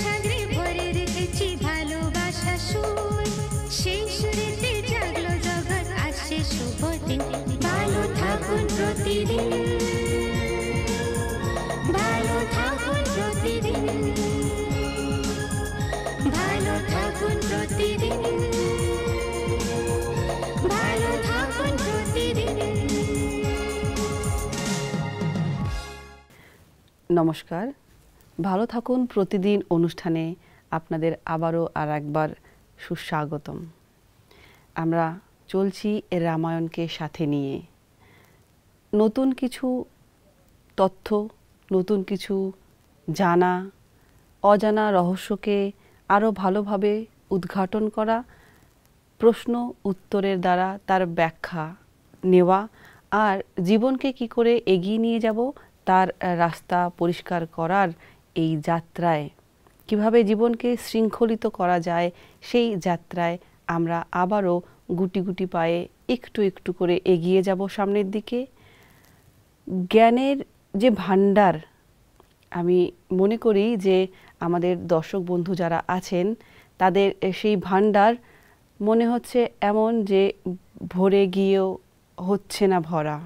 সাগরে ভরে রেখেছি ভালোবাসা সুর, সেই সুরেতে জাগলো জগৎ, আসছে শুভ দিন। ভালো থাকুন প্রতিদিন, ভালো থাকুন প্রতিদিন, ভালো থাকুন প্রতিদিন, ভালো থাকুন প্রতিদিন। নমস্কার, ভালো থাকুন প্রতিদিন অনুষ্ঠানে আপনাদের আবারও আর একবার সুস্বাগতম। আমরা চলছি রামায়ণকে সাথে নিয়ে। নতুন কিছু তথ্য, নতুন কিছু জানা, অজানা রহস্যকে আরও ভালোভাবে উদ্ঘাটন করা, প্রশ্ন উত্তরের দ্বারা তার ব্যাখ্যা নেওয়া, আর জীবনকে কি করে এগিয়ে নিয়ে যাব তার রাস্তা পরিষ্কার করার এই যাত্রায়, কিভাবে জীবনকে শৃঙ্খলিত করা যায় সেই যাত্রায় আমরা আবারও গুটি গুটি পায়ে একটু একটু করে এগিয়ে যাব সামনের দিকে। জ্ঞানের যে ভাণ্ডার, আমি মনে করি যে আমাদের দর্শক বন্ধু যারা আছেন তাদের সেই ভাণ্ডার মনে হচ্ছে এমন যে ভরে গিয়েও হচ্ছে না ভরা,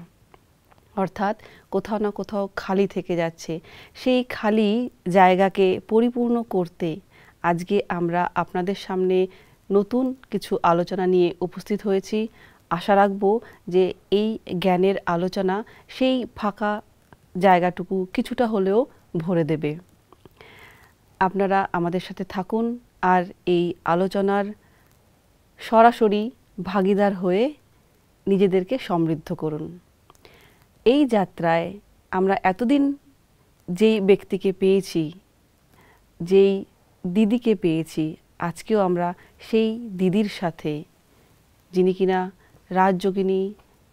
অর্থাৎ কোথাও না কোথাও খালি থেকে যাচ্ছে। সেই খালি জায়গাকে পরিপূর্ণ করতে আজকে আমরা আপনাদের সামনে নতুন কিছু আলোচনা নিয়ে উপস্থিত হয়েছি। আশা রাখব যে এই জ্ঞানের আলোচনা সেই ফাঁকা জায়গাটুকু কিছুটা হলেও ভরে দেবে। আপনারা আমাদের সাথে থাকুন আর এই আলোচনার সরাসরি ভাগীদার হয়ে নিজেদেরকে সমৃদ্ধ করুন। এই যাত্রায় আমরা এতদিন যেই ব্যক্তিকে পেয়েছি, যেই দিদিকে পেয়েছি, আজকেও আমরা সেই দিদির সাথে, যিনি কিনা রাজযোগিনী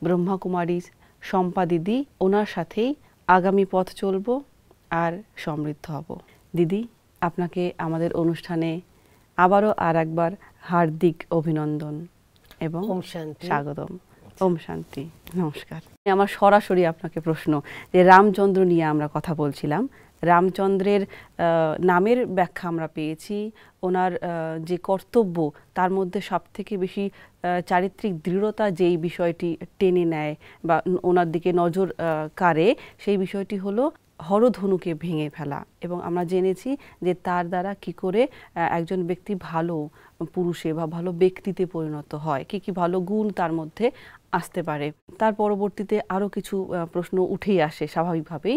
ব্রহ্মাকুমারী শম্পা দিদি, ওনার সাথেই আগামী পথ চলব আর সমৃদ্ধ হব। দিদি, আপনাকে আমাদের অনুষ্ঠানে আবারও আর একবার হার্দিক অভিনন্দন এবং স্বাগতম। ওম শান্তি। নমস্কার। আমার সরাসরি আপনাকে প্রশ্ন, যে রামচন্দ্র নিয়ে আমরা কথা বলছিলাম। রামচন্দ্রের নামের ব্যাখ্যা আমরা পেয়েছি, ওনার যে কর্তব্য তার মধ্যে সবথেকে বেশি চারিত্রিক দৃঢ়তা যেই বিষয়টি টেনে নেয় বা ওনার দিকে নজর কাড়ে, সেই বিষয়টি হলো হরধনুকে ভেঙে ফেলা। এবং আমরা জেনেছি যে তার দ্বারা কি করে একজন ব্যক্তি ভালো পুরুষে বা ভালো ব্যক্তিতে পরিণত হয়, কি কি ভালো গুণ তার মধ্যে আসতে পারে। তার পরবর্তীতে আরও কিছু প্রশ্ন উঠেই আসে স্বাভাবিকভাবেই।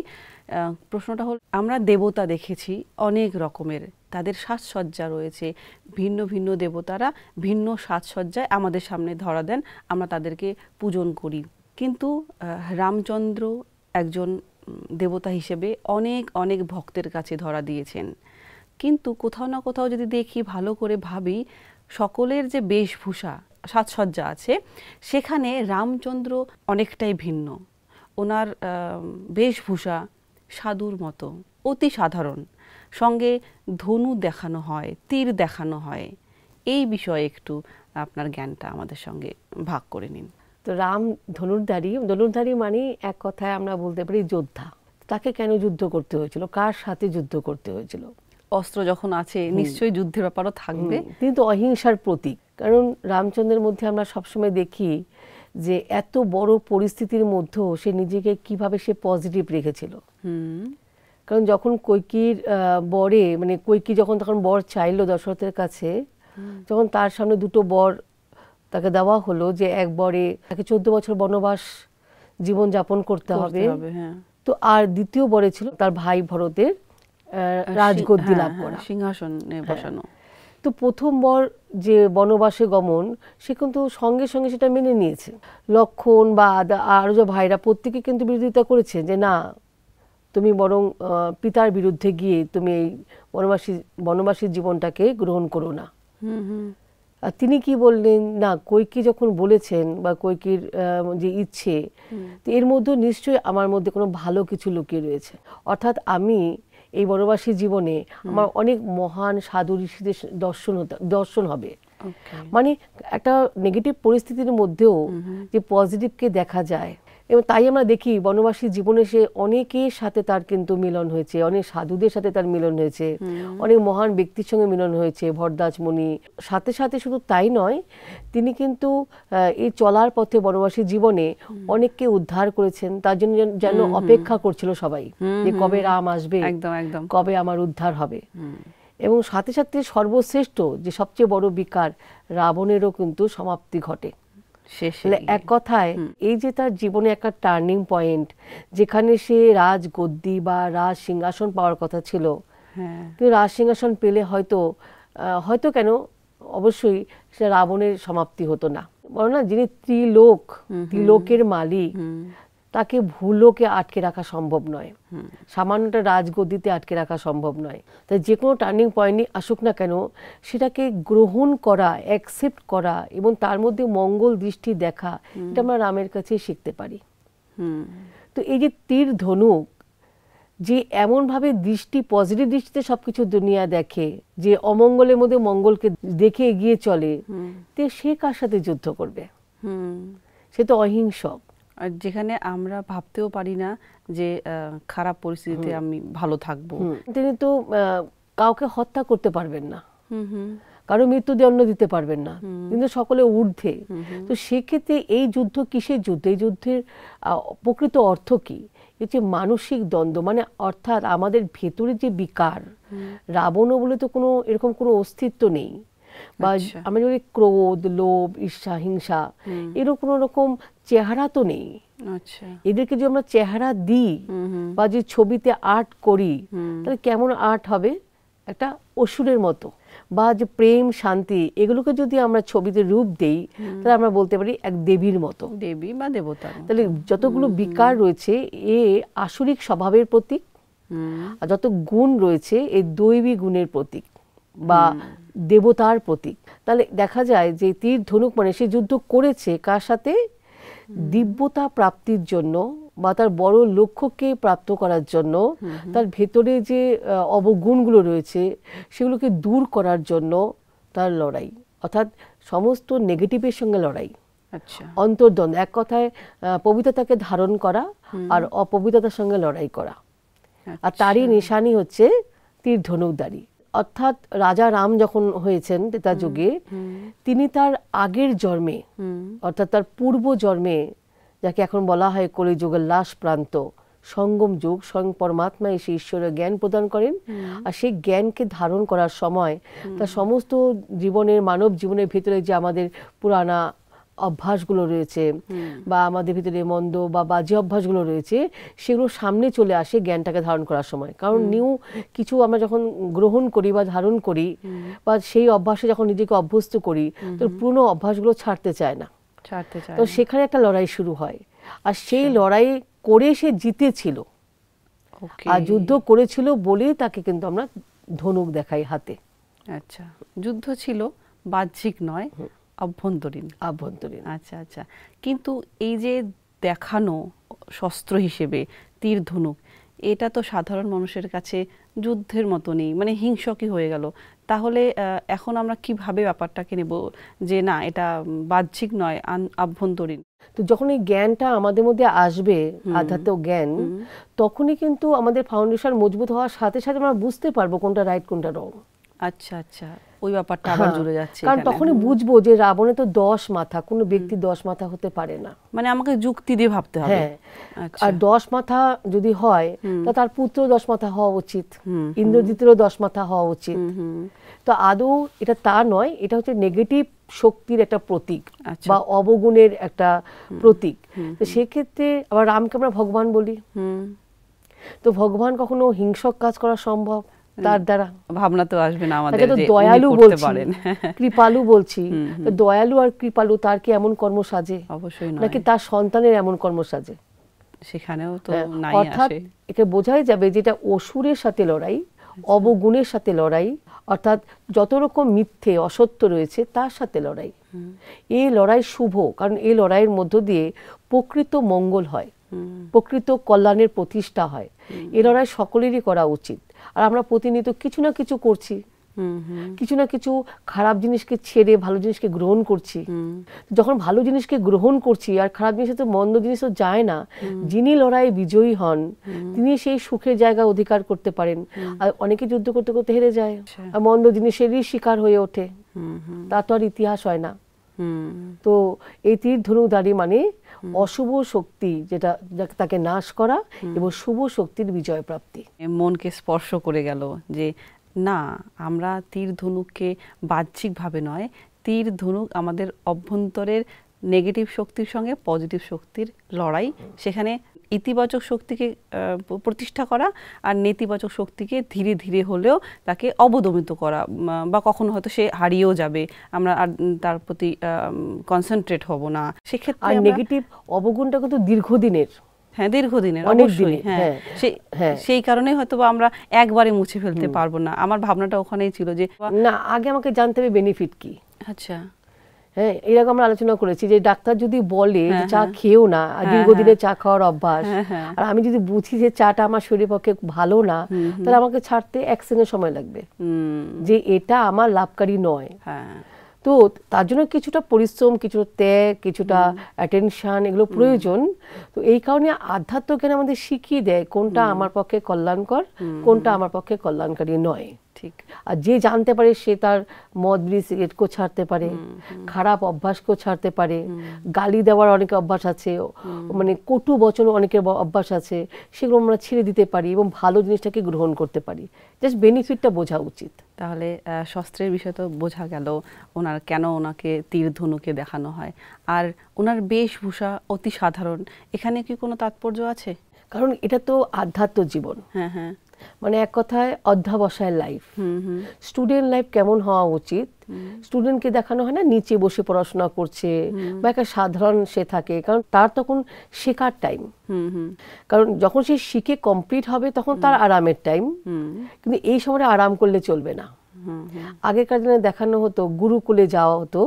প্রশ্নটা হল, আমরা দেবতা দেখেছি অনেক রকমের, তাদের সাজসজ্জা রয়েছে, ভিন্ন ভিন্ন দেবতারা ভিন্ন সাজসজ্জায় আমাদের সামনে ধরা দেন, আমরা তাদেরকে পূজন করি। কিন্তু রামচন্দ্র একজন দেবতা হিসেবে অনেক অনেক ভক্তের কাছে ধরা দিয়েছেন। কিন্তু কোথাও না কোথাও যদি দেখি, ভালো করে ভাবি, সকলের যে বেশভূষা সাজসজ্জা আছে, সেখানে রামচন্দ্র অনেকটাই ভিন্ন। ওনার বেশভূষা সাধুর মতো, অতি সাধারণ, সঙ্গে ধনু দেখানো হয়, তীর দেখানো হয়। এই বিষয়ে একটু আপনার জ্ঞানটা আমাদের সঙ্গে ভাগ করে নিন। তো রাম ধনুর্ধারী মানে এক কথায় আমরা বলতে পারি যোদ্ধা। তাকে কেন যুদ্ধ করতে হয়েছিল, কার সাথে যুদ্ধ করতে হয়েছিল? অস্ত্র যখন আছে নিশ্চয়ই যুদ্ধের ব্যাপারও থাকবে। কিন্তু অহিংসার প্রতীক, কারণ রামচন্দ্রের মধ্যে আমরা সবসময় দেখি যে এত বড় পরিস্থিতির মধ্যেও সে নিজেকে কিভাবে সে পজিটিভ রেখেছিল। কারণ যখন কৈকির বরে, মানে কৈকি যখন তখন বর চাইলো দশরথের কাছে, যখন তার সামনে দুটো বর তাকে দেওয়া হলো, যে এক বরে তাকে 14 বছর বনবাস জীবন যাপন করতে হবে, তো আর দ্বিতীয় বরে ছিল তার ভাই ভরতের রাজগদ্দি লাভ করা, সিংহাসনে বসানো। তো প্রথম বর যে বনবাসে গমন, সে কিন্তু সঙ্গে সঙ্গে সেটা মেনে নিয়েছে। লক্ষণ বা আরো যে ভাইরা প্রত্যেকে কিন্তু বিরোধিতা করেছে যে না, তুমি বরং পিতার বিরুদ্ধে গিয়ে তুমি এই বনবাসীর জীবনটাকে গ্রহণ করো না। আর তিনি কি বললেন, না, কৈকি যখন বলেছেন বা কৈকির যে ইচ্ছে, তো এর মধ্যে নিশ্চয়ই আমার মধ্যে কোনো ভালো কিছু লুকিয়ে রয়েছে। অর্থাৎ আমি এই বনবাসী জীবনে আমার অনেক মহান সাধু ঋষিদের দর্শন হবে। মানে একটা নেগেটিভ পরিস্থিতির মধ্যেও যে পজিটিভকে দেখা যায়, এবং তাই আমরা দেখি বনবাসীর জীবনে সে অনেকের সাথে তার কিন্তু মিলন হয়েছে, অনেক সাধুদের সাথে তার মিলন হয়েছে, অনেক মহান ব্যক্তির সঙ্গে মিলন হয়েছে, ভরদ্বাজ মুনি। সাথে সাথে শুধু তাই নয়, তিনি কিন্তু এই চলার পথে বনবাসীর জীবনে অনেককে উদ্ধার করেছেন। তার জন্য যেন অপেক্ষা করছিল সবাই যে কবে রাম আসবে, একদম একদম, কবে আমার উদ্ধার হবে। এবং সাথে সাথে সর্বশ্রেষ্ঠ যে সবচেয়ে বড় বিকার রাবণেরও কিন্তু সমাপ্তি ঘটে। এক কথায় এই যে তার জীবনে একটা টার্নিং পয়েন্ট, যেখানে সে রাজ গদ্দি বা রাজ সিংহাসন পাওয়ার কথা ছিল, কিন্তু রাজ সিংহাসন পেলে হয়তো কেন অবশ্যই সে রাবণের সমাপ্তি হতো না। বলো না, যিনি ত্রিলোকের মালিক, তাকে ভুলোকে আটকে রাখা সম্ভব নয়, সামান্যটা রাজগদ্দিতে আটকে রাখা সম্ভব নয়। তাই যে কোনো টার্নিং পয়েন্টই আসুক না কেন, সেটাকে গ্রহণ করা, অ্যাকসেপ্ট করা এবং তার মধ্যে মঙ্গল দৃষ্টি দেখা, এটা আমরা রামের কাছেই শিখতে পারি। তো এই যে তীর ধনুক, যে এমনভাবে পজিটিভ দৃষ্টিতে সবকিছু দুনিয়া দেখে, যে অমঙ্গলের মধ্যে মঙ্গলকে দেখে এগিয়ে চলে, তো সে কার সাথে যুদ্ধ করবে? সে তো অহিংসক। আর যেখানে আমরা ভাবতেও পারি না যে খারাপ পরিস্থিতিতে আমি ভালো থাকবো, তিনি তো কাউকে হত্যা করতে পারবেন না, কারো মৃত্যুদণ্ড দিতে পারবেন না, কিন্তু সকলে ঊর্ধ্বে। তো সেক্ষেত্রে এই যুদ্ধ কিসের যুদ্ধ? এই যুদ্ধের প্রকৃত অর্থ কি? এই যে মানসিক দ্বন্দ্ব, মানে অর্থাৎ আমাদের ভেতরে যে বিকার, রাবণও বলে তো এরকম কোনো অস্তিত্ব নেই, বা আমরা যদি ক্রোধ, লোভ, ঈর্ষা, হিংসা, এরকম কোনো রকম চেহারা তো নেই। এদেরকে যদি আমরা চেহারা দিই বা যে ছবিতে আর্ট করি, তাহলে কেমন আর্ট হবে? একটা অসুরের মতো। বা যে প্রেম, শান্তি, এগুলোকে যদি আমরা ছবিতে রূপ দেই, তাহলে আমরা বলতে পারি এক দেবীর মতো, দেবী বা দেবতা। তাহলে যতগুলো বিকার রয়েছে এ আসরিক স্বভাবের প্রতীক, আর যত গুণ রয়েছে এই দৈবী গুণের প্রতীক বা দেবতার প্রতীক। তাহলে দেখা যায় যে তীর ধনুক মানে সে যুদ্ধ করেছে কার সাথে? দিব্যতা প্রাপ্তির জন্য বা তার বড় লক্ষ্যকে প্রাপ্ত করার জন্য, তার ভেতরে যে অবগুণগুলো রয়েছে সেগুলোকে দূর করার জন্য তার লড়াই, অর্থাৎ সমস্ত নেগেটিভের সঙ্গে লড়াই, অন্তর্দ্বন্দ্ব। এক কথায় পবিত্রতাকে ধারণ করা আর অপবিত্রতার সঙ্গে লড়াই করা। আর তারই নিশানি হচ্ছে তীর ধনুকধারী। অর্থাৎ রাজা রাম যখন হয়েছেন ত্রেতা যুগে, তিনি তার আগের জন্মে, অর্থাৎ তার পূর্ব জন্মে, যাকে এখন বলা হয় কলিযুগের লাশ প্রান্ত, সঙ্গম যুগ, স্বয়ং পরমাত্মা এসে ঈশ্বরের জ্ঞান প্রদান করেন। আর সেই জ্ঞানকে ধারণ করার সময় তার সমস্ত জীবনের, মানব জীবনের ভিতরে যে আমাদের পুরানা অভ্যাসগুলো রয়েছে বা আমাদের ভিতরে মন্দ বা বাজে অভ্যাসগুলো রয়েছে, সেগুলো সামনে চলে আসে জ্ঞানটাকে ধারণ করার সময়। কারণ নিউ কিছু আমরা যখন গ্রহণ করি বা ধারণ করি বা সেই অভ্যাসে যখন নিজেকে অভ্যস্ত করি, তো পুরনো অভ্যাসগুলো ছাড়তে চায় না। তো সেখানে একটা লড়াই শুরু হয়, আর সেই লড়াই করে সে জিতেছিল, আর যুদ্ধ করেছিল বলে তাকে কিন্তু আমরা ধনুক দেখাই হাতে। আচ্ছা, যুদ্ধ ছিল বাহ্যিক নয়, অভ্যন্তরীণ। আচ্ছা আচ্ছা। কিন্তু এই যে দেখানো শস্ত্র হিসেবে তীর ধনুক, এটা তো সাধারণ মানুষের কাছে যুদ্ধের মতো নেই, মানে হিংসকই হয়ে গেল। তাহলে এখন আমরা কিভাবে ব্যাপারটাকে নেব যে না এটা বাহ্যিক নয়, আভ্যন্তরীণ? তো যখন এই জ্ঞানটা আমাদের মধ্যে আসবে, আধ্যাত্মিক জ্ঞান, তখনই কিন্তু আমাদের ফাউন্ডেশন মজবুত হওয়ার সাথে সাথে আমরা বুঝতে পারবো কোনটা রাইট কোনটা রং। আচ্ছা আচ্ছা, ওই ব্যাপারটা আবার জুড়ে যাচ্ছে। কারণ তখনই বুঝবো যে রাবণে তো 10 মাথা, কোনো ব্যক্তি 10 মাথা হতে পারে না, মানে আমাকে যুক্তি দিয়ে ভাবতে হবে। আর 10 মাথা যদি হয়, তা তার পুত্র 10 মাথা হওয়া উচিত, ইন্দ্রজিতেরও 10 মাথা হওয়া উচিত। তো আদৌ এটা তা নয়, এটা হচ্ছে নেগেটিভ শক্তির একটা প্রতীক বা অবগুণের একটা প্রতীক। তো সেক্ষেত্রে আবার রামকে আমরা ভগবান বলি, তো ভগবান কখনো হিংসক কাজ করা সম্ভব তার দ্বারা? ভাবনা তো আসবে না আমাদের যে দয়ালু বলছি, কৃপালু বলছি, তো দয়ালু আর কৃপালু তার কি এমন কর্ম সাজে? অবশ্যই নয়। নাকি তার সন্তানের এমন কর্ম সাজে? সেখানেও তো নাই আসে। অর্থাৎ এটা বোঝাই যাবে যেটা অসুরের সাথে লড়াই, অবগুণের সাথে লড়াই, অর্থাৎ যত রকম মিথ্যে অসত্য রয়েছে তার সাথে লড়াই। এই লড়াই শুভ, কারণ এই লড়াইয়ের মধ্য দিয়ে প্রকৃত মঙ্গল হয়, প্রকৃত কল্যাণের প্রতিষ্ঠা হয়। এই লড়াই সকলেরই করা উচিত। আর আমরা প্রতিনিয়ত কিছু না কিছু করছি, কিছু না কিছু খারাপ জিনিসকে ছেড়ে ভালো জিনিসকে গ্রহণ করছি। যখন ভালো জিনিসকে গ্রহণ করছি আর খারাপ জিনিসে তো মন্দ জিনিস তো যায় না, যিনি লড়াইয়ে বিজয়ী হন তিনি সেই সুখের জায়গা অধিকার করতে পারেন। আর অনেকে যুদ্ধ করতে করতে হেরে যায় আর মন্দ জিনিসেরই শিকার হয়ে ওঠে, তা তো আর ইতিহাস হয় না। তো এই তীর ধনুকধারী মানে অশুভ শক্তি যেটা তাকে নাশ করা এবং শুভ শক্তির বিজয় প্রাপ্তি। মনকে স্পর্শ করে গেল যে না, আমরা তীর ধনুককে বাহ্যিকভাবে নয়, তীর ধনুক আমাদের অভ্যন্তরের নেগেটিভ শক্তির সঙ্গে পজিটিভ শক্তির লড়াই, সেখানে ইতিবাচক শক্তিকে প্রতিষ্ঠা করা আর নেতিবাচক শক্তিকে ধীরে ধীরে হলেও তাকে অবদমিত করা, বা কখনো হয়তো সে হারিয়েও যাবে, আমরা আর তার প্রতি কনসেন্ট্রেট হব না। সেক্ষেত্রে আর নেগেটিভ অবগুণটা কিন্তু দীর্ঘদিনের, হ্যাঁ দীর্ঘদিনের, অনেক অবশ্যই, দিনের, হ্যাঁ সেই কারণেই হয়তো বা আমরা একবারে মুছে ফেলতে পারবো না। আমার ভাবনাটা ওখানেই ছিল যে না, আগে আমাকে জানতে হবে বেনিফিট কি। আচ্ছা, হ্যাঁ, এরকম আমরা আলোচনা করেছি যে ডাক্তার যদি বলে চা খেও না, দীর্ঘদিনে চা খাওয়ার অভ্যাস, আর আমি যদি বুঝি যে চাটা আমার শরীরের পক্ষে ভালো না, তাহলে আমাকে ছাড়তে 1 সেকেন্ড সময় লাগবে, যে এটা আমার লাভকারী নয়। তো তার জন্য কিছুটা পরিশ্রম, কিছুটা ত্যাগ, কিছুটা অ্যাটেনশন, এগুলো প্রয়োজন। তো এই কারণে আধ্যাত্ম জ্ঞান আমাদের শিখিয়ে দেয় কোনটা আমার পক্ষে কল্যাণকর, কোনটা আমার পক্ষে কল্যাণকারী নয়। ঠিক। আর যে জানতে পারে সে তার মদ বিড়ি সিগারেটকেও ছাড়তে পারে, খারাপ অভ্যাসকেও ছাড়তে পারে, গালি দেওয়ার অনেক অভ্যাস আছে, মানে কটু বচন অনেকের অভ্যাস আছে, সেগুলো আমরা ছেড়ে দিতে পারি এবং ভালো জিনিসটাকে গ্রহণ করতে পারি। জাস্ট বেনিফিটটা বোঝা উচিত। তাহলে শস্ত্রের বিষয় তো বোঝা গেল, ওনার কেন ওনাকে তীর ধনুকে দেখানো হয়, আর ওনার বেশভূষা অতি সাধারণ, এখানে কি কোনো তাৎপর্য আছে? কারণ এটা তো আধ্যাত্ম জীবন। হ্যাঁ হ্যাঁ, মানে এক কথায় অধ্যাবসায় লাইফ। স্টুডেন্ট লাইফ কেমন হওয়া উচিত? স্টুডেন্টকে দেখানো হয় না নিচে বসে পড়াশোনা করছে বা একটা সাধারণ সে থাকে, কারণ তার তখন শেখার টাইম। কারণ যখন সে শিখে কমপ্লিট হবে তখন তার আরামের টাইম, কিন্তু এই সময় আরাম করলে চলবে না। আগেকার দিনে দেখানো হতো গুরুকুলে যাওয়া হতো,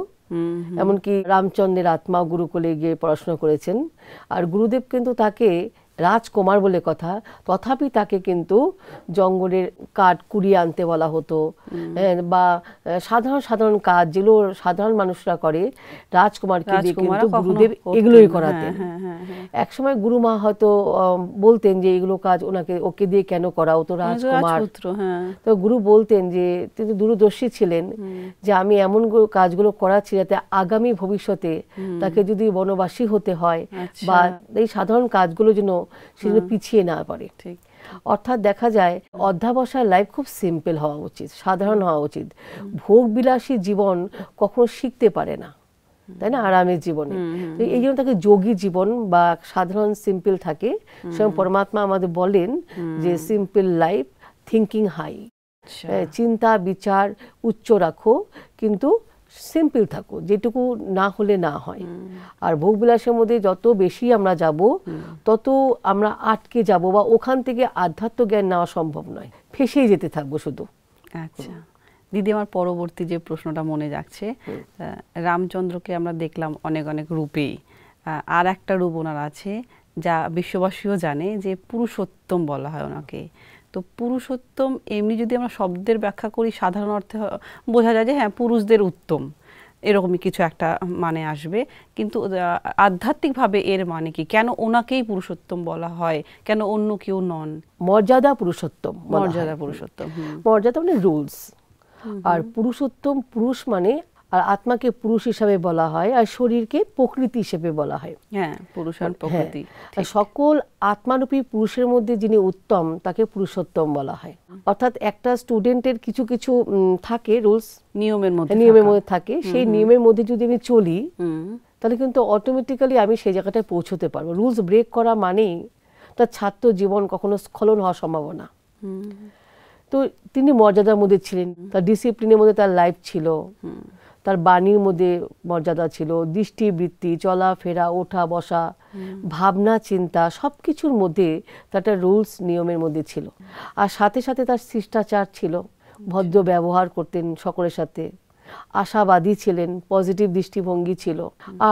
এমনকি রামচন্দ্রের আত্মা গুরুকুলে গিয়ে পড়াশোনা করেছেন, আর গুরুদেব কিন্তু তাকে রাজকুমার বলে কথা, তথাপি তাকে কিন্তু জঙ্গলের কাঠ কুড়িয়ে আনতে বলা হতো, বা সাধারণ সাধারণ কাজ যেগুলো সাধারণ মানুষরা করে রাজকুমারকে দিয়ে কিন্তু গুরুদেব এগুলোই করাতেন। একসময় গুরুমা হয়তো বলতেন যে এগুলো কাজ ওকে দিয়ে কেন করা, ও তো রাজকুমার। তো গুরু বলতেন যে তিনি দূরদর্শী ছিলেন, যে আমি এমন কাজগুলো করাচ্ছি যাতে আগামী ভবিষ্যতে তাকে যদি বনবাসী হতে হয় বা এই সাধারণ কাজগুলো যেন সেগুলো পিছিয়ে না পড়ে। অর্থাৎ দেখা যায় অধ্যাবসায় লাইফ খুব সিম্পল হওয়া উচিত, সাধারণ হওয়া উচিত। ভোগ বিলাসী জীবন কখনো শিখতে পারে না, তাই না, আরামের জীবনে। এই জন্য তাকে যোগী জীবন বা সাধারণ সিম্পল থাকে। স্বয়ং পরমাত্মা আমাদের বলেন যে সিম্পল লাইফ, থিঙ্কিং হাই, চিন্তা বিচার উচ্চ রাখো কিন্তু সিম্পল থাকো, যেটুকু না হলে না হয়। আর ভোগবিলাসের মধ্যে যত বেশি আমরা যাব তত আমরা আটকে যাব, বা ওখান থেকে আধ্যাত্ম জ্ঞান নেওয়া সম্ভব নয়, ফেসেই যেতে থাকবো শুধু। আচ্ছা দিদি, আমার পরবর্তী যে প্রশ্নটা মনে যাচ্ছে, রামচন্দ্রকে আমরা দেখলাম অনেক অনেক রূপেই, আর একটা রূপ ওনার আছে যা বিশ্ববাসীও জানে, যে পুরুষোত্তম বলা হয় ওনাকে। তো পুরুষোত্তম এমনি যদি আমরা শব্দের ব্যাখ্যা করি, সাধারণ অর্থে বোঝা যায় যে হ্যাঁ পুরুষদের উত্তম, এরকমই কিছু একটা মানে আসবে, কিন্তু আধ্যাত্মিকভাবে এর মানে কি? কেন ওনাকেই পুরুষোত্তম বলা হয়, কেন অন্য কেউ নন? মর্যাদা পুরুষোত্তম, মর্যাদা পুরুষোত্তম, মর্যাদা মানে রুলস। আর পুরুষোত্তম, পুরুষ মানে, আর আত্মাকে পুরুষ হিসাবে বলা হয়, আর শরীরকে প্রকৃতি হিসেবে বলা হয়। হ্যাঁ, পুরুষ আর প্রকৃতি। সকল আত্মারূপী পুরুষের মধ্যে যিনি উত্তম তাকে পুরুষোত্তম বলা হয়। অর্থাৎ একটা স্টুডেন্টের কিছু কিছু থাকে রুলস, নিয়মের মধ্যে থাকে, সেই নিয়মের মধ্যে যদি আমি চলি তাহলে কিন্তু অটোমেটিক্যালি আমি সেই জায়গাটায় পৌঁছতে পারবো। রুলস ব্রেক করা মানেই তার ছাত্র জীবন কখনো স্খলন হওয়ার সম্ভাবনা। তো তিনি মর্যাদার মধ্যে ছিলেন, তার ডিসিপ্লিনের মধ্যে তার লাইফ ছিল, তার বাণীর মধ্যে মর্যাদা ছিল, দৃষ্টি বৃত্তি, চলাফেরা, ওঠা বসা, ভাবনা চিন্তা সবকিছুর মধ্যে তার একটা রুলস নিয়মের মধ্যে ছিল। আর সাথে সাথে তার শিষ্টাচার ছিল, ভদ্র ব্যবহার করতেন সকলের সাথে, আশাবাদী ছিলেন, পজিটিভ দৃষ্টিভঙ্গি ছিল।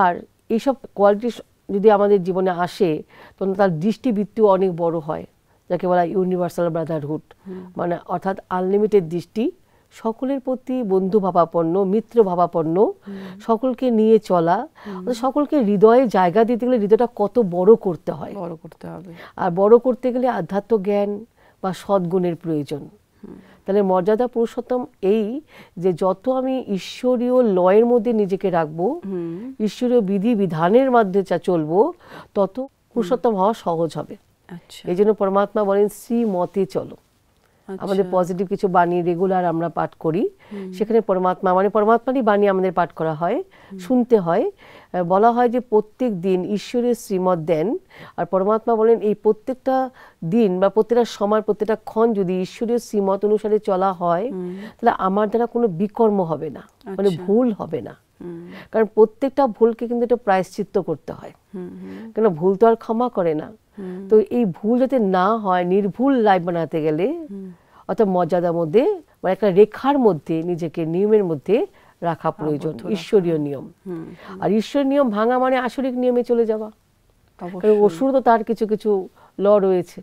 আর এইসব কোয়ালিটি যদি আমাদের জীবনে আসে তখন তার দৃষ্টিবৃত্তিও অনেক বড় হয়, যাকে বলা ইউনিভার্সাল ব্রাদারহুড, মানে অর্থাৎ আনলিমিটেড দৃষ্টি, সকলের প্রতি বন্ধু ভাবাপন্ন, মিত্র ভাবাপন্ন, সকলকে নিয়ে চলা, সকলকে হৃদয়ে জায়গা দিতে গেলে হৃদয়টা কত বড় করতে হয়, বড় করতে হবে। আর বড় করতে গেলে আধ্যাত্ম জ্ঞান বা সদ্গুণের প্রয়োজন। তাহলে মর্যাদা পুরুষোত্তম এই যে যত আমি ঈশ্বরীয় লয়ের মধ্যে নিজেকে রাখবো, ঈশ্বরীয় বিধি বিধানের মধ্যে চলবো, তত পুরুষোত্তম হওয়া সহজ হবে। আচ্ছা, এই জন্য পরমাত্মা বলেন শ্রীমতে চলো। আচ্ছা। আমাদের পজিটিভ কিছু বাণী রেগুলার আমরা পাঠ করি, সেখানে পরমাত্মা মানে পরমাত্মারই বাণী আমাদের পাঠ করা হয়, শুনতে হয়। বলা হয় যে প্রত্যেক দিন ঈশ্বরের শ্রীমত দেন, আর পরমাত্মা বলেন এই প্রত্যেকটা দিন বা প্রত্যেকটা সময়, প্রত্যেকটা ক্ষণ যদি ঈশ্বরীয় শ্রীমত অনুসারে চলা হয়, তাহলে আমার দ্বারা কোনো বিকর্ম হবে না, মানে ভুল হবে না। কারণ প্রত্যেকটা ভুলকে কিন্তু এটা প্রায়শ্চিত্ত করতে হয়, কেন ভুল তো আর ক্ষমা করে না। তো এই ভুল যাতে না হয়, নির্ভুল লাইফ বানাতে গেলে অর্থাৎ মর্যাদার মধ্যে বা একটা রেখার মধ্যে নিজেকে নিয়মের মধ্যে রাখা প্রয়োজন, ঈশ্বরীয় নিয়ম। আর ঈশ্বরীয় নিয়ম ভাঙা মানে আসরিক নিয়মে চলে যাওয়া। অসুর তো তার কিছু কিছু ল রয়েছে,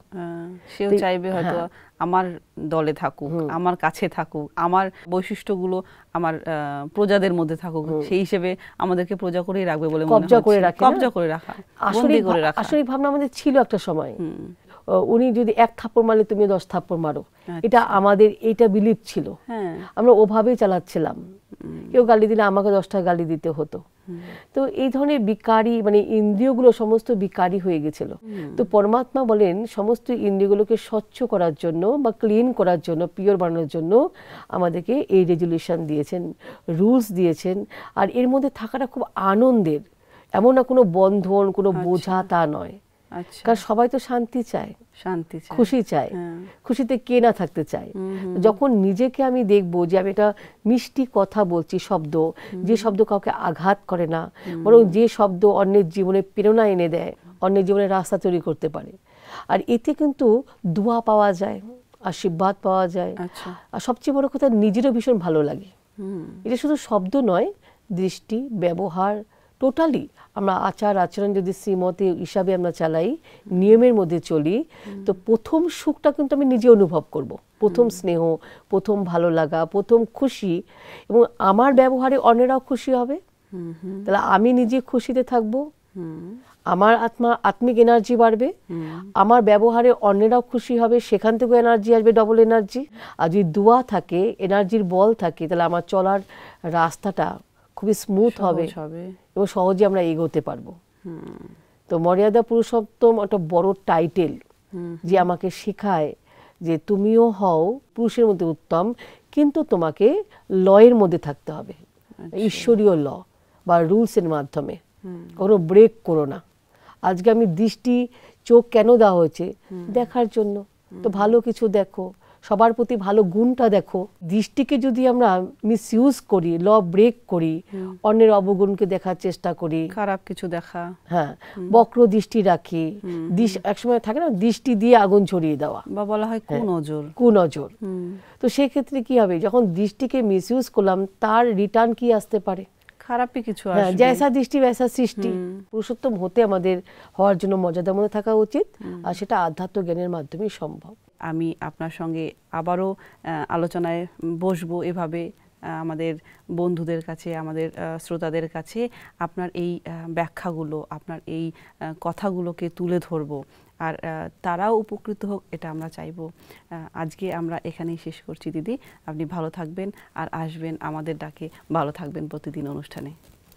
সেও চাইবে হয়তো আমার দলে থাকুক, আমার কাছে থাকুক, আমার বৈশিষ্ট্যগুলো আমার প্রজাদের মধ্যে থাকুক, সেই হিসেবে আমাদেরকে প্রজা করেই রাখবে বলে কবজা করে রাখে, কবজা করে রাখা, বন্দী করে রাখা। আসরিক ভাবনা আমাদের ছিল একটা সময়। উনি যদি 1 থাপ্পড় মারলে তুমি 10 থাপ্পড় মারো, এটা আমাদের এইটা বিলিভ ছিল। আমরা ওভাবেই চালাচ্ছিলাম। কেউ গালি দিলে আমাকে 10টা গালি দিতে হতো। তো এই ধরনের বিকারী মানে ইন্দ্রিয়গুলো সমস্ত বিকারী হয়ে গেছিল। তো পরমাত্মা বলেন সমস্ত ইন্দ্রিয়গুলোকে স্বচ্ছ করার জন্য বা ক্লিন করার জন্য, পিওর বানানোর জন্য আমাদেরকে এই রেজুলেশন দিয়েছেন, রুলস দিয়েছেন। আর এর মধ্যে থাকাটা খুব আনন্দের, এমন না কোনো বন্ধন, কোনো বোঝা তা নয়। কারণ সবাই তো শান্তি চায়, শান্তি চায়, খুশি চায়। খুশিতে কে না থাকতে চায়? যখন নিজেকে আমি দেখবো যে আমি একটা মিষ্টি কথা বলছি, শব্দ, যে শব্দ কাউকে আঘাত করে না, বরং যে শব্দ অন্যের জীবনে প্রেরণা এনে দেয়, অন্যের জীবনে রাস্তা তৈরি করতে পারে, আর এতে কিন্তু দোয়া পাওয়া যায়, আশীর্বাদ পাওয়া যায়। আর সবচেয়ে বড় কথা নিজেরও ভীষণ ভালো লাগে। এটা শুধু শব্দ নয়, দৃষ্টি, ব্যবহার, টোটালি আমরা আচার আচরণ যদি শ্রীমতে হিসাবে আমরা চালাই, নিয়মের মধ্যে চলি, তো প্রথম সুখটা কিন্তু আমি নিজে অনুভব করব। প্রথম স্নেহ, প্রথম ভালো লাগা, প্রথম খুশি, এবং আমার ব্যবহারে অন্যরাও খুশি হবে। তাহলে আমি নিজে খুশিতে থাকবো, আমার আত্মিক এনার্জি বাড়বে, আমার ব্যবহারে অন্যরাও খুশি হবে, সেখান থেকে এনার্জি আসবে, ডবল এনার্জি। আর যদি দোয়া থাকে, এনার্জির বল থাকে, তাহলে আমার চলার রাস্তাটা খুবই স্মুথ হবে এবং সহজে আমরা এগোতে পারবো। তো মর্যাদা পুরুষোত্তম একটা বড় টাইটেল, যে আমাকে শেখায় যে তুমিও হও পুরুষের মধ্যে উত্তম, কিন্তু তোমাকে লয়ের মধ্যে থাকতে হবে, ঈশ্বরীয় ল বা রুলসের মাধ্যমে। কোনো ব্রেক করো না। আজকে আমি দৃষ্টি, চোখ কেন দেওয়া হয়েছে? দেখার জন্য। তো ভালো কিছু দেখো, সবার প্রতি ভালো গুণটা দেখো। দৃষ্টিকে যদি আমরা মিসইউজ করি, ল ব্রেক করি, অন্যের অবগুণকে দেখার চেষ্টা করি, খারাপ কিছু দেখা, হ্যাঁ, বক্র দৃষ্টি রাখি, একসময় থাকে না দৃষ্টি দিয়ে আগুন ছড়িয়ে দেওয়া, বা বলা হয় কুনজর। কুনজর। তো সেক্ষেত্রে কি হবে, যখন দৃষ্টিকে মিসইউজ করলাম, তার রিটার্ন কি আসতে পারে? খারাপই কিছু আসবে। জৈসা দৃষ্টি বৈসা সৃষ্টি। পুরুষোত্তম হতে আমাদের হওয়ার জন্য মর্যাদার মধ্যে থাকা উচিত, আর সেটা আধ্যাত্ম জ্ঞানের মাধ্যমেই সম্ভব। আমি আপনার সঙ্গে আবারও আলোচনায় বসবো এভাবে, আমাদের বন্ধুদের কাছে, আমাদের শ্রোতাদের কাছে আপনার এই ব্যাখ্যাগুলো, আপনার এই কথাগুলোকে তুলে ধরবো, আর তারাও উপকৃত হোক, এটা আমরা চাইবো। আজকে আমরা এখানেই শেষ করছি দিদি। আপনি ভালো থাকবেন, আর আসবেন আমাদের ডাকে, ভালো থাকবেন প্রতিদিন অনুষ্ঠানে।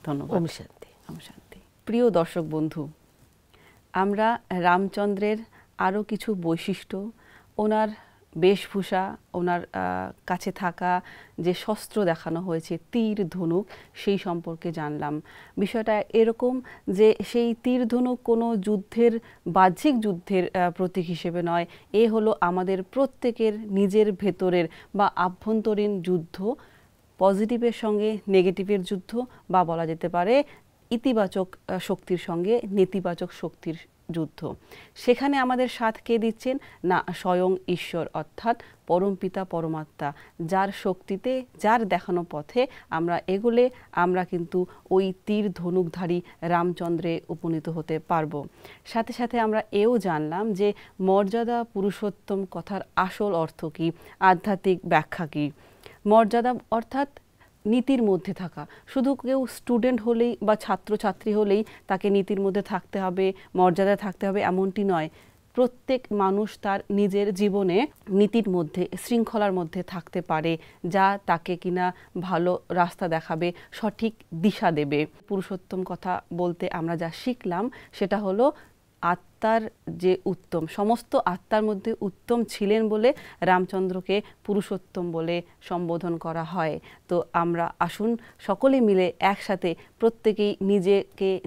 ধন্যবাদ। ওম শান্তি। ওম শান্তি। প্রিয় দর্শক বন্ধু, আমরা রামচন্দ্রের আরও কিছু বৈশিষ্ট্য, ওনার বেশভূষা, ওনার কাছে থাকা যে শস্ত্র দেখানো হয়েছে, তীর ধনুক, সেই সম্পর্কে জানলাম। বিষয়টা এরকম যে সেই তীর ধনুক কোনো যুদ্ধের, বাহ্যিক যুদ্ধের প্রতীক হিসেবে নয়, এ হলো আমাদের প্রত্যেকের নিজের ভেতরের বা আভ্যন্তরীণ যুদ্ধ, পজিটিভের সঙ্গে নেগেটিভের যুদ্ধ, বা বলা যেতে পারে ইতিবাচক শক্তির সঙ্গে নেতিবাচক শক্তির যুদ্ধ। সেখানে আমাদের সাথ কে দিচ্ছেন? না, স্বয়ং ঈশ্বর, অর্থাৎ পরমপিতা পরমাত্মা, যার শক্তিতে, যার দেখানো পথে আমরা এগোলে আমরা কিন্তু ওই তীর ধনুকধারী রামচন্দ্রে উপনীত হতে পারব। সাথে সাথে আমরা এও জানলাম যে মর্যাদা পুরুষোত্তম কথার আসল অর্থ কী, আধ্যাত্মিক ব্যাখ্যা কী। মর্যাদা অর্থাৎ নীতির মধ্যে থাকা। শুধু কেউ স্টুডেন্ট হলেই বা ছাত্রছাত্রী হলেই তাকে নীতির মধ্যে থাকতে হবে, মর্যাদায় থাকতে হবে এমনটি নয়। প্রত্যেক মানুষ তার নিজের জীবনে নীতির মধ্যে, শৃঙ্খলার মধ্যে থাকতে পারে, যা তাকে কিনা ভালো রাস্তা দেখাবে, সঠিক দিশা দেবে। পুরুষোত্তম কথা বলতে আমরা যা শিখলাম সেটা হলো আত্মার যে উত্তম, সমস্ত আত্মার মধ্যে উত্তম ছিলেন বলে রামচন্দ্রকে পুরুষোত্তম বলে সম্বোধন করা হয়। তো আমরা আসুন সকলে মিলে একসাথে প্রত্যেকেই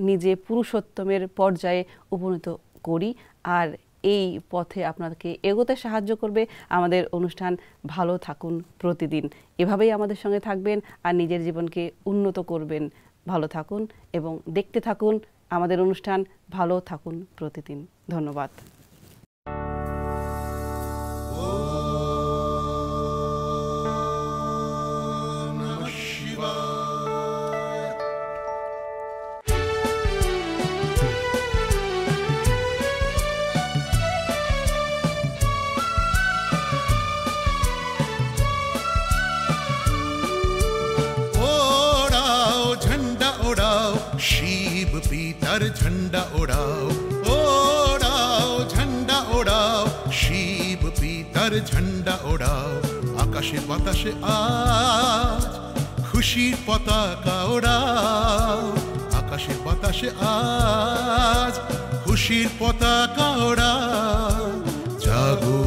নিজে পুরুষোত্তমের পর্যায়ে উপনীত করি। আর এই পথে আপনাদেরকে এগোতে সাহায্য করবে আমাদের অনুষ্ঠান ভালো থাকুন প্রতিদিন। এভাবেই আমাদের সঙ্গে থাকবেন আর নিজের জীবনকে উন্নত করবেন। ভালো থাকুন এবং দেখতে থাকুন আমাদের অনুষ্ঠান ভালো থাকুন প্রতিদিন। ধন্যবাদ। শিব পিতার ঝন্ডা ওড়াও, ওড়াও ঝন্ডা ওড়াও, শিব পিতার ঝন্ডা ওড়াও। আকাশে বাতাসে আজ খুশির পতাকা ওড়াও, আকাশে বাতাসে আজ খুশির পতাকা ওড়াও। জাগো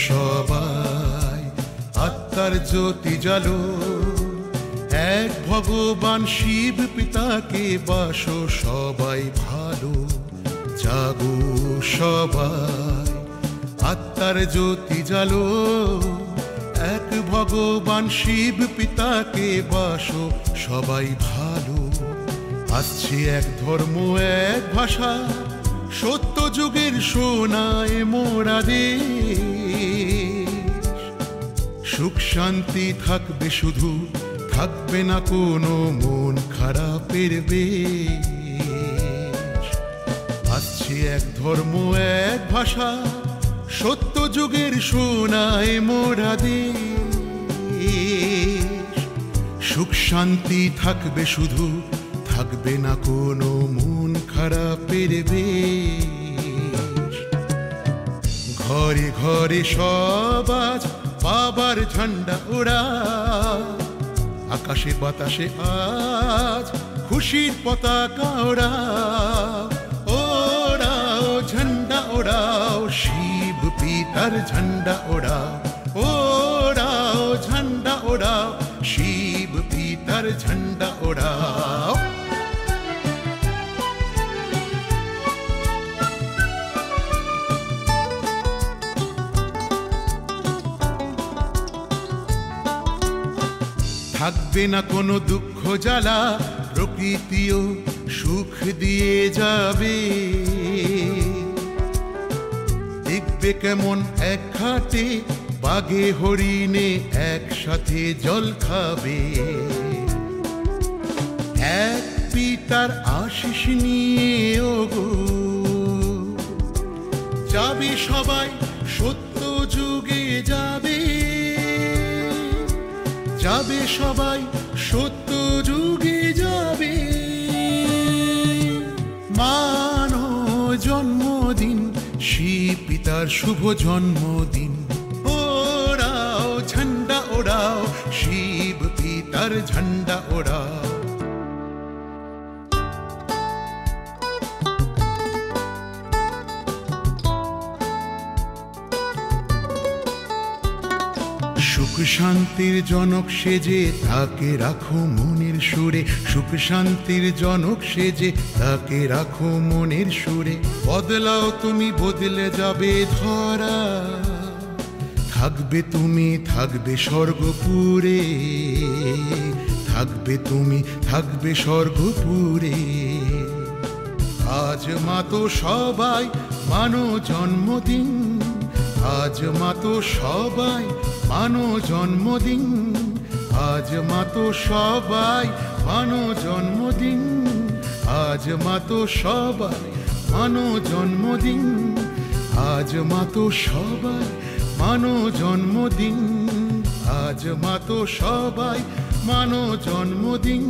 সবাই, আত্মার জ্যোতি জ্বালো, এক ভগবান শিব পিতাকে বাসো সবাই ভালো। জাগো সবাই, আত্মার জ্যোতি জ্বালো, এক ভগবান শিব পিতাকে বাসো সবাই ভালো। আসছে এক ধর্ম এক ভাষা, সত্য যুগের সোনায় মোরা দেশ। সুখ শান্তি থাকবে শুধু, থাকবে না কোনো মন খারাপের বেশ। আসছে এক ধর্ম এক ভাষা, সত্য যুগের সোনায় মোরা দেশ। সুখ শান্তি থাকবে শুধু, থাকবে না কোনো মন খারাপের বেশ। ঘরে ঘরে সব আজ বাবার ঝান্ডা ওড়া, আকাশে বাতাসে আজ খুশির পতাকা ওড়াও, ওড়াও ঝন্ডা ওড়াও, শিব পিতার ঝন্ডা ওড়াও, ওড়াও ঝন্ডা ওড়াও, শিব পিতার ঝন্ডা ওড়াও। থাকবে না কোনো দুঃখ জ্বালা, প্রকৃতিও সুখ দিয়ে যাবে। দেখবে কেমন এক ঘাটে বাঘে হরিণে একসাথে জল খাবে। এক পিতার আশিস নিয়ে ওগো যাবে সবাই, সত্য যুগে যাবে, যাবে সবাই সত্য যুগে যাবে। মানো জন্মদিন, শিব পিতার শুভ জন্মদিন। ওড়াও ঝন্ডা ওড়াও, শিব পিতার ঝন্ডা ওড়াও। সুখ শান্তির জনক সেজে তাকে রাখো মনের সুরে, সুখ শান্তির জনক সেজে তাকে রাখো মনের সুরে। বদলাও তুমি, বদলে যাবে ধরা, থাকবে তুমি, থাকবে স্বর্গপুরে, থাকবে তুমি, থাকবে স্বর্গপুরে। আজ মাতো সবাই মানো জন্মদিন, আজ মাতো সবাই মানো জন্মদিন, আজ মাতো সবাই মানো জন্মদিন, আজ মাতো সবাই মানো জন্মদিন, আজ মাতো সবাই মানো জন্মদিন, আজ মা তো সবাই মানো জন্মদিন